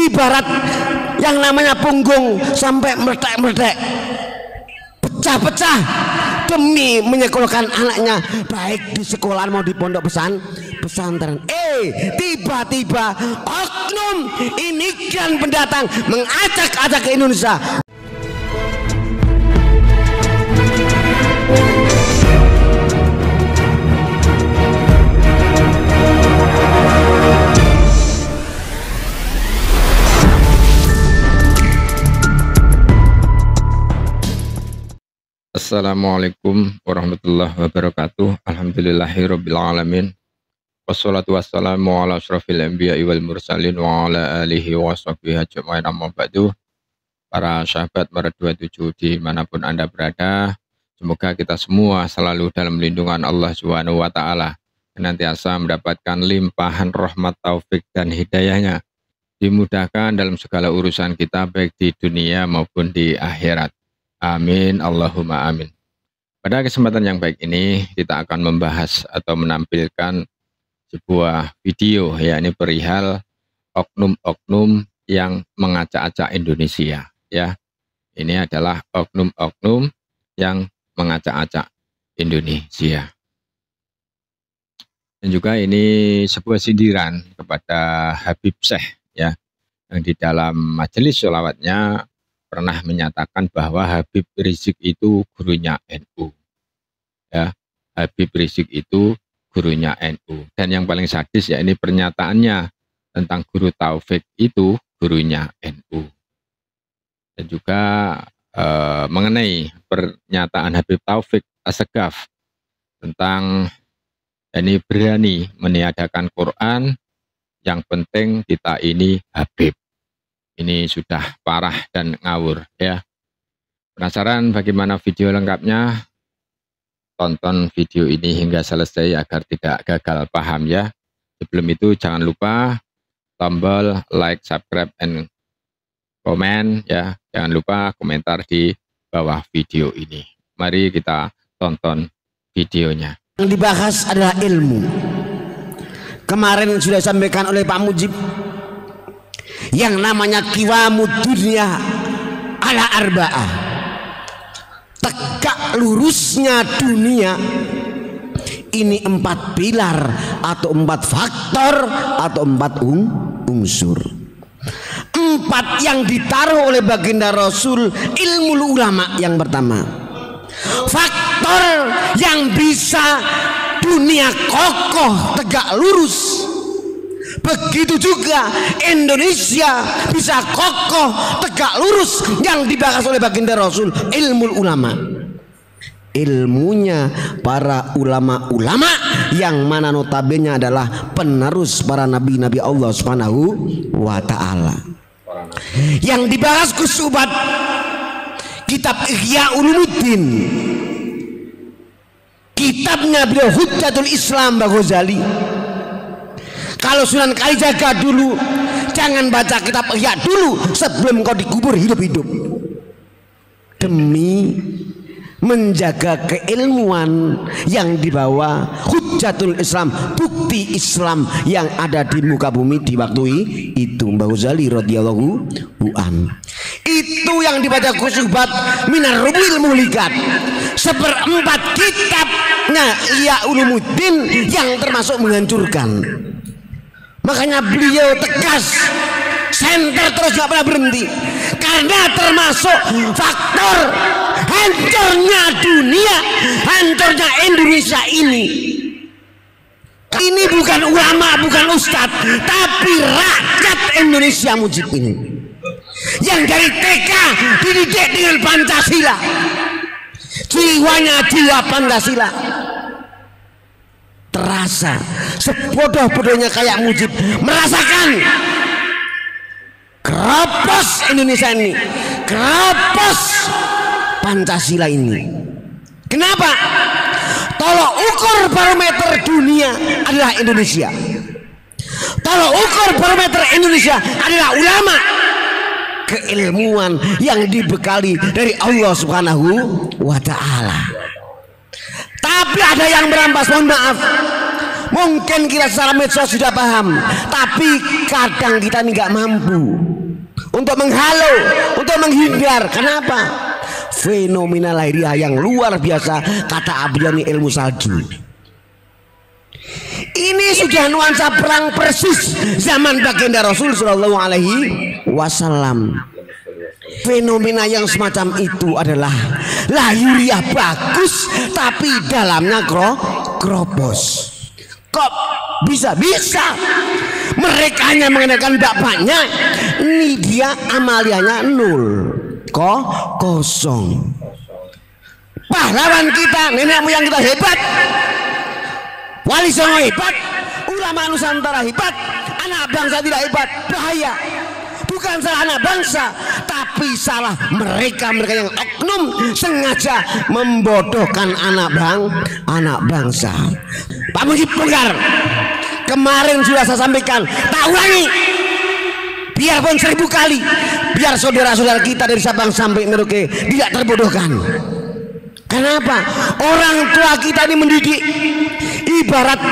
Ibarat yang namanya punggung sampai meletek-meletek, pecah-pecah demi menyekolahkan anaknya, baik di sekolah mau di pondok pesantren. Tiba-tiba oknum imigran pendatang mengacak-acak ke Indonesia. Assalamualaikum warahmatullahi wabarakatuh. Alhamdulillahirabbil alamin. Wassalatu wassalamu ala asyrafil anbiya'i wal mursalin wa ala alihi wa sahbihi ajmain, amma ba'du. Para sahabat Mara 27 dimanapun Anda berada, semoga kita semua selalu dalam lindungan Allah Subhanahu wa taala, senantiasa mendapatkan limpahan rahmat, taufik dan hidayahnya, dimudahkan dalam segala urusan kita baik di dunia maupun di akhirat. Amin, Allahumma amin. Pada kesempatan yang baik ini kita akan membahas atau menampilkan sebuah video, yakni perihal oknum-oknum yang mengacak-acak Indonesia. Ya, ini adalah oknum-oknum yang mengacak-acak Indonesia. Dan juga ini sebuah sindiran kepada Habib Syekh, ya, yang di dalam majelis sholawatnya pernah menyatakan bahwa Habib Rizik itu gurunya NU. Ya, Habib Rizik itu gurunya NU. Dan yang paling sadis ya ini pernyataannya tentang Guru Taufik itu gurunya NU. Dan juga mengenai pernyataan Habib Taufik Assegaf tentang ini berani meniadakan Quran, yang penting kita ini Habib. Ini sudah parah dan ngawur, ya. Penasaran bagaimana video lengkapnya? Tonton video ini hingga selesai agar tidak gagal paham, ya. Sebelum itu jangan lupa tombol like, subscribe, and komen, ya. Jangan lupa komentar di bawah video ini. Mari kita tonton videonya. Yang dibahas adalah ilmu. Kemarin sudah disampaikan oleh Pak Mujib, yang namanya qiwamud dunya ala arba'ah, tegak lurusnya dunia ini 4 pilar atau 4 faktor atau 4 unsur. 4 yang ditaruh oleh baginda Rasul. Ilmu ulama yang pertama, faktor yang bisa dunia kokoh tegak lurus. Begitu juga Indonesia bisa kokoh tegak lurus, yang dibahas oleh baginda Rasul, ilmu ulama. Ilmunya para ulama-ulama yang mana notabene adalah penerus para nabi-nabi Allah Subhanahu wa taala. Yang dibahas kusubat kitab Ihya Ulumuddin, kitabnya beliau Hujjatul Islam Ghazali. Kalau Sunan Kalijaga dulu, jangan baca kitab Ihya dulu sebelum kau dikubur hidup-hidup, demi menjaga keilmuan yang dibawa Hujjatul Islam, bukti Islam yang ada di muka bumi di waktu itu. Mbah Ghazali radhiyallahu an. Itu yang dibaca kusubat minar rubil mulikat, 1/4 kitabnya Ihya Ulumuddin yang termasuk menghancurkan. Makanya beliau tegas, senter terus gak pernah berhenti, karena termasuk faktor hancurnya dunia, hancurnya Indonesia ini. Ini bukan ulama, bukan ustadz, tapi rakyat Indonesia Mujib ini, yang dari TK dididik dengan Pancasila, jiwanya jiwa Pancasila. Terasa sebodoh-bodohnya kayak Mujib merasakan keropos Indonesia ini, keropos Pancasila ini. Kenapa? Tolok ukur barometer dunia adalah Indonesia. Tolok ukur barometer Indonesia adalah ulama, keilmuan yang dibekali dari Allah Subhanahu wa taala. Tapi ada yang merampas, mohon maaf, mungkin kita secara medsos sudah paham, tapi kadang kita ini nggak mampu. untuk menghalau, untuk menghindar. Kenapa? Fenomena lahiriah yang luar biasa, kata Abyani ilmu salju. Ini sudah nuansa perang persis zaman baginda Rasul Shallallahu Alaihi Wasallam. Fenomena yang semacam itu adalah lahiriah bagus, tapi dalamnya kropos. Kok bisa mereka hanya mengenalkan bapaknya, ini dia amaliannya nol, kosong. Pahlawan kita, nenek moyang kita hebat, wali songo hebat, ulama Nusantara hebat, anak bangsa tidak hebat, bahaya. Bukan salah anak bangsa, tapi salah mereka yang oknum sengaja membodohkan anak bangsa. Pak Mujib Longgar, kemarin sudah saya sampaikan, tak ulangi, biarpun 1000 kali, biar saudara-saudara kita dari Sabang sampai Merauke tidak terbodohkan. Kenapa? Orang tua kita ini mendidik ibarat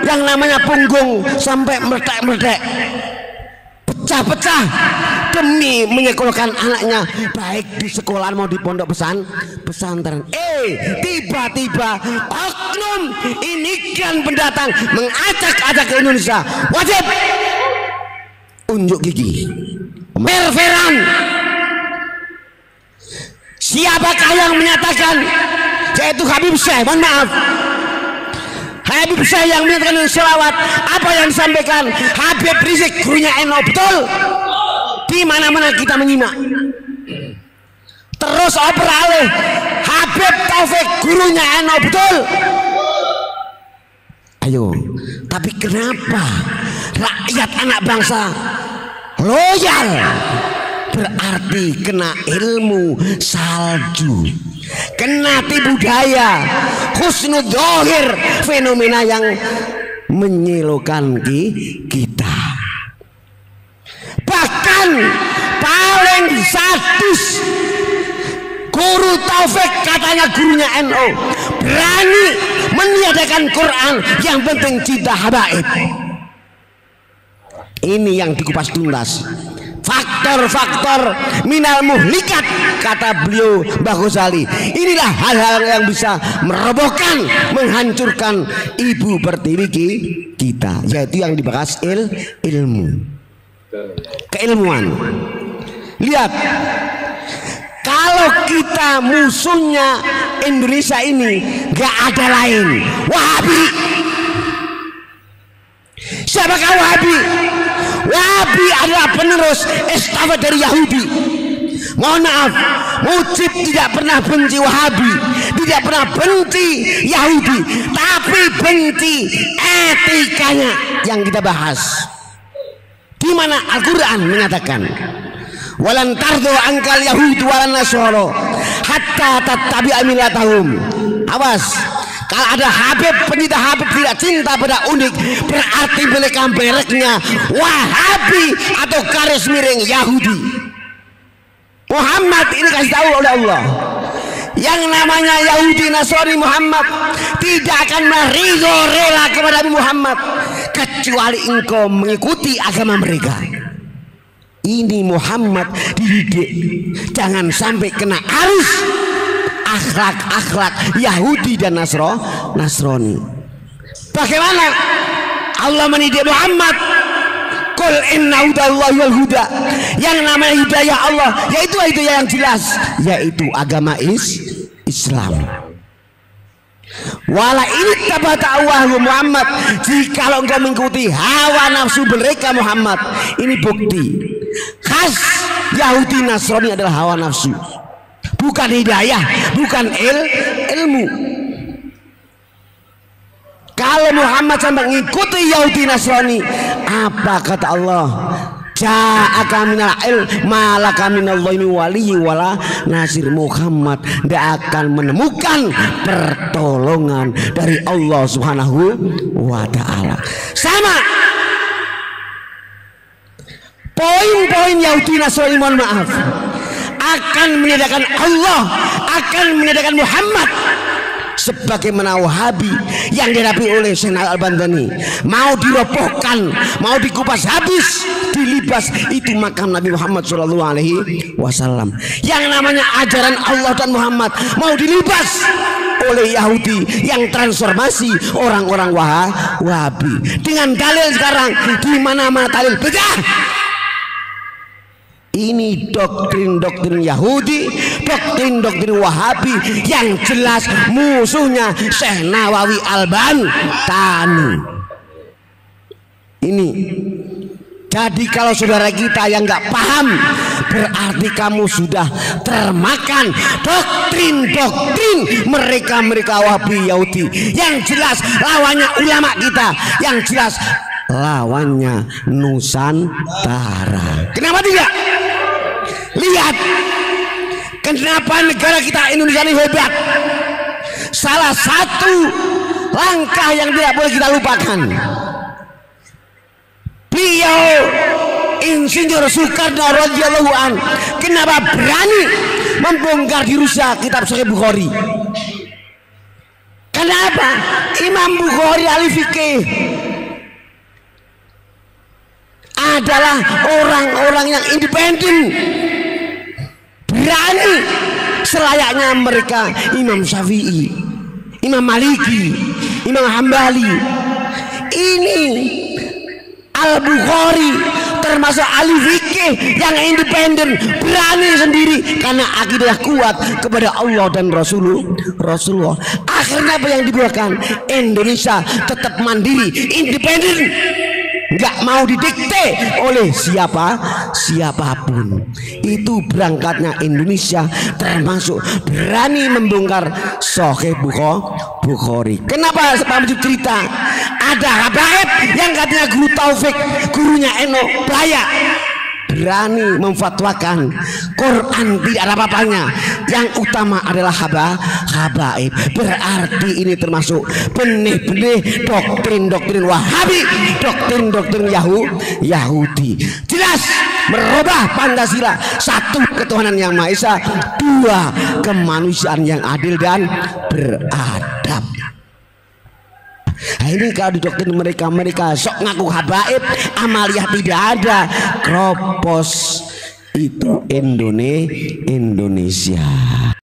yang namanya punggung sampai meledak-meledak, pecah-pecah demi menyekolahkan anaknya, baik di sekolah mau di pondok pesantren. Tiba-tiba oknum imigran pendatang mengacak-acak ke Indonesia. Wajib unjuk gigi, merveran. Siapakah yang menyatakan? Yaitu Habib Syekh. Mohon maaf, Habib Syekh yang menyatakan selawat. Apa yang disampaikan Habib Rizik, gurunya NU, betul? Di mana-mana kita menyimak. Terus operalih Habib Taufik, gurunya NU, betul? Ayo, tapi kenapa rakyat anak bangsa loyal? Berarti kena ilmu salju, kena tipu daya, husnudzahir, fenomena yang menyelokan kita. Bahkan paling sadis, guru Taufik, katanya gurunya NU, berani meniadakan Quran, yang penting cinta habaib. Ini yang dikupas tuntas. Faktor-faktor minal muhlikat, kata beliau Mbah Ghazali. Inilah hal-hal yang bisa merobohkan, menghancurkan ibu pertiwi kita, yaitu yang dibahas ilmu, keilmuan. Lihat, kalau kita musuhnya Indonesia ini gak ada lain, Wahabi. Siapakah Wahabi? Wahabi adalah penerus estafet dari Yahudi. Mohon maaf, Mujib tidak pernah benci Wahabi, tidak pernah benci Yahudi, tapi benci etikanya yang kita bahas. Di mana Al-Quran menyatakan, walan tardo angkal Yahudi walan nasoro hatta tattabi'a millatahum. Awas, kalau ada Habib, pencinta Habib tidak cinta pada unik, berarti mereka bereknya Wahabi atau garis miring Yahudi. Muhammad ini kasih tahu oleh Allah, yang namanya Yahudi Nasrani Muhammad tidak akan meridho rela kepada Muhammad kecuali engkau mengikuti agama mereka. Ini Muhammad dididik jangan sampai kena arus akhlak Yahudi dan Nasrani. Bagaimana Allah mendidik Muhammad? Qul inna hudallahi wal huda. Yang namanya hidayah Allah yaitu hidayah yang jelas, yaitu agama Islam. Wala ini tabata Allah Muhammad, jika engkau mengikuti hawa nafsu mereka Muhammad, ini bukti khas Yahudi Nasrani adalah hawa nafsu, bukan hidayah, bukan ilmu. Kalau Muhammad sampai mengikuti Yahudi Nasrani, apa kata Allah? Ja'aka minal ilm malaka minallahi waliyyi wala nasir. Muhammad tidak akan menemukan pertolongan dari Allah Subhanahu wa ta'ala. Sama poin-poin Yahudi Nasrani, mohon maaf, akan menyediakan Allah, akan menyediakan Muhammad sebagaimana Wahabi yang dihadapi oleh Syekh Al-Albani, mau dirobohkan, mau dikupas habis, dilibas itu makam Nabi Muhammad SAW. Yang namanya ajaran Allah dan Muhammad mau dilibas oleh Yahudi yang transformasi orang-orang Wahabi dengan dalil sekarang di mana-mana dalil bedah. Ini doktrin-doktrin Yahudi, doktrin-doktrin Wahabi yang jelas musuhnya Syekh Nawawi Al-Albani. Ini. Jadi kalau saudara kita yang nggak paham, berarti kamu sudah termakan doktrin-doktrin mereka Wahabi Yahudi. Yang jelas lawannya ulama kita, yang jelas lawannya Nusantara. Kenapa tidak? Lihat kenapa negara kita Indonesia ini hebat. Salah satu langkah yang tidak boleh kita lupakan, beliau Insinyur Soekarno radhiyallahu an kenapa berani membongkar di Rusia kitab Sahih Bukhari. Kenapa? Imam Bukhari ahli fikih adalah orang-orang yang independen, berani selayaknya mereka Imam Syafi'i, Imam Maliki, Imam Hambali. Ini Al-Bukhari termasuk ahli fikih yang independen, berani sendiri karena akidah kuat kepada Allah dan Rasulullah. Akhirnya apa yang dibuatkan? Indonesia tetap mandiri, independen, nggak mau didikte oleh siapapun. Itu berangkatnya Indonesia, termasuk berani membongkar Sahih Bukhari. Kenapa Pak Mujib cerita? Ada habaib yang katanya guru Taufik, gurunya Eno Playa, berani memfatwakan Quran tidak ada apa-apanya, yang utama adalah habaib. Berarti ini termasuk benih-benih doktrin-doktrin Wahabi, doktrin-doktrin Yahudi. Jelas merubah Pancasila, satu ketuhanan yang Maha Esa, dua kemanusiaan yang adil dan beradab. Nah, ini kalau di doktrin mereka sok ngaku habaib, amaliyah tidak ada, kropos itu Indonesia.